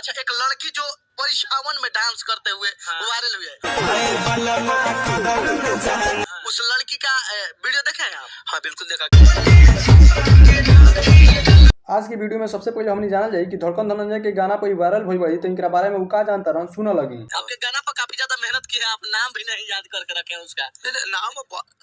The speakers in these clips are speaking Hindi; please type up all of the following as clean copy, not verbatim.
अच्छा, एक लड़की जो परिछावन में डांस करते हुए वायरल हुई है, उस लड़की का वीडियो देखे हैं आप? हाँ बिल्कुल देखा। आज की वीडियो में सबसे पहले हमने जाना जाए कि धड़कन धनंजय के गाना पर वायरल हुई बड़ी तो इनके बारे में वो का जानता रहा सुना लगी। आपके गाना पर काफी ज्यादा मेहनत की है, आप नाम भी नहीं याद करके रखे हैं उसका। नाम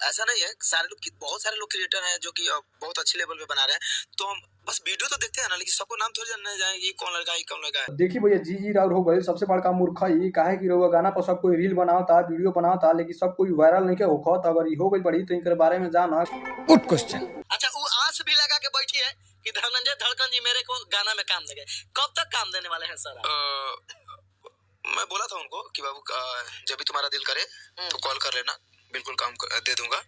ऐसा नहीं है, सारे लोग बहुत सारे लोग क्रिएटर हैं जो कि बहुत अच्छे लेवल पे बना रहे हैं, तो हम बस वीडियो तो देखते हैं ना, लेकिन सबको नाम थोड़ी जानने जाएंगे कौन लड़का है कौन लड़का है। देखिए भैया जी राउर हो गए सबसे बड़का मूर्खा ही काहे कि रहुआ गाना पर सब कोई रील बनाता वीडियो बनाता लेकिन सब कोई वायरल नहीं के होखत। अगर ये हो गई बड़ी तो इनके बारे में जाना। Good question. अच्छा, वो आस भी लगा के बैठी है कि धनंजय धड़कन जी मेरे को गाना में काम देंगे। कब तक काम देने वाले हैं सर? मैं बोला था उनको कि बाबू जब भी तुम्हारा दिल करे तो कॉल कर लेना, बिल्कुल काम दे दूंगा।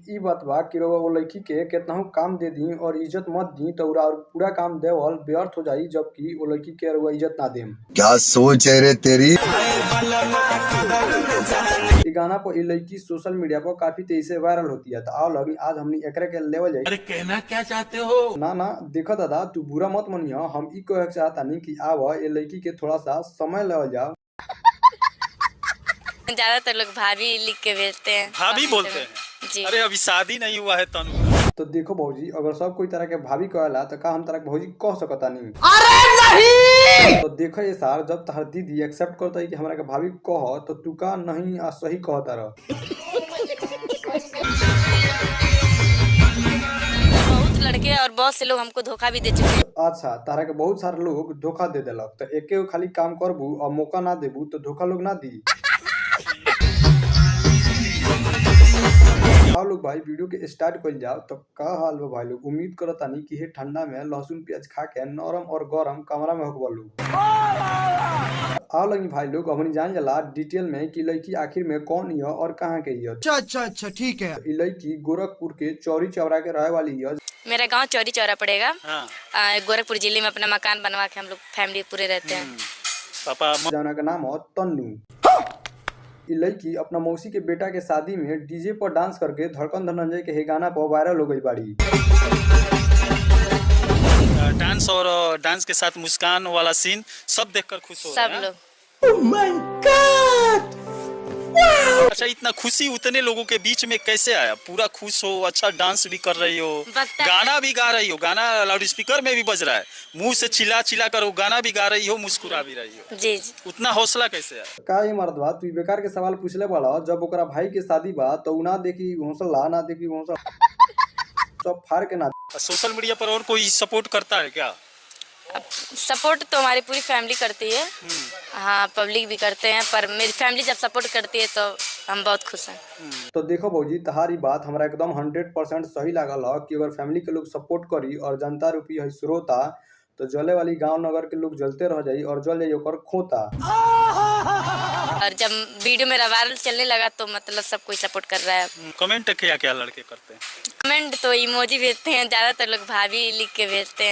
ई बात बा कि रहुआ वो लड़की के कितना काम दे दी और इज्जत मत दी तो पूरा काम देवल व्यर्थ हो जाई, जबकि वो लड़की के रहुआ इज्जत ना देम। क्या सोच है रे तेरी। गाना पर ये लड़की सोशल मीडिया पर काफी तेजी से वायरल होती है, तो आओ लगी आज हमने एकरे के लेवल जाए। अरे कहना क्या चाहते हो? ना देखो दादा तू बुरा मत मनिया, हम ई कहे चाहता नहीं कि आव ये लड़की के थोड़ा सा समय लेवल जाओ। ज्यादातर लोग भाभी लिख के भेजते हैं, भाभी बोलते हैं जी। अरे अभी शादी नहीं हुआ है तनु। तो देखो भौजी अगर सब कोई तरह के भाभी कहला तो का हम तरह के भौजी कह सकता नहीं। अरे नहीं। तो देखो ये सार जब तहर दीदी एक्सेप्ट करता है कि हमरा के भाभी कह तो तू का नहीं आ सही कहता रह। बहुत लड़के और बहुत से लोग हमको धोखा भी दे चुके हैं। अच्छा तारा के बहुत सारे लोग धोखा दे देलक, तो एके खाली काम करबू और मौका ना देबू तो धोखा लोग ना दी। आप लोग भाई वीडियो के स्टार्ट कर जाओ तो का हाल बा भाई लोग। उम्मीद करता नहीं कि ये ठंडा में लहसुन प्याज खा के नरम और गरम कमरा में होकबा लोग। आओ लगी भाई लोग अपनी जान जला डिटेल में कि लड़की आखिर में कौन है और कहाँ के है। अच्छा ठीक है। ये लड़की गोरखपुर के चौरी चौरा के रहे वाली है। मेरा गांव चौरी चौरा पड़ेगा। हाँ। गोरखपुर जिले में अपना मकान बनवा के हम लोग फैमिली पूरे रहते हैं। पापा जाना का नाम है तन्नू। ये लड़की अपना मौसी के बेटा के शादी में डीजे पर डांस करके धड़कन धनंजय के गाना पर वायरल हो गई बाड़ी। डांस और डांस के साथ मुस्कान वाला सीन सब देखकर खुश हो सब रहे हैं। लोग अच्छा इतना खुशी उतने लोगों के बीच में कैसे आया? पूरा खुश हो, अच्छा डांस भी कर रही हो, गाना भी गा रही हो, गाना लाउड स्पीकर में भी बज रहा है, मुंह से चिल्ला कर वो गाना भी गा रही हो, मुस्कुरा भी रही हो। जी। उतना हौसला कैसे आया? का ये मर्दवा तू बेकार के सवाल पूछले बड़ा। जब ओकरा भाई के शादी बा तो ना देखी हौसला ना देखी हौसला सब फाड़ के ना। सोशल मीडिया पर और कोई सपोर्ट करता है क्या? अब सपोर्ट तो हमारी पूरी फैमिली करती है। हाँ पब्लिक भी करते हैं, पर मेरी फैमिली जब सपोर्ट करती है तो हम बहुत खुश हैं। तो देखो भौजी तहारी बात हमरा एकदम 100% सही लागल है कि अगर फैमिली के लोग सपोर्ट करी और जनता रूपी है श्रोता तो जले वाली गांव नगर के लोग जलते रह जाई और जल जाई ओकर खोता। और जब वीडियो मेरा वायरल चलने लगा तो मतलब सब कोई सपोर्ट कर रहा है। कमेंट क्या क्या लड़के करते हैं? कमेंट तो इमोजी भेजते हैं, ज्यादातर लोग भाभी लिख के भेजते हैं।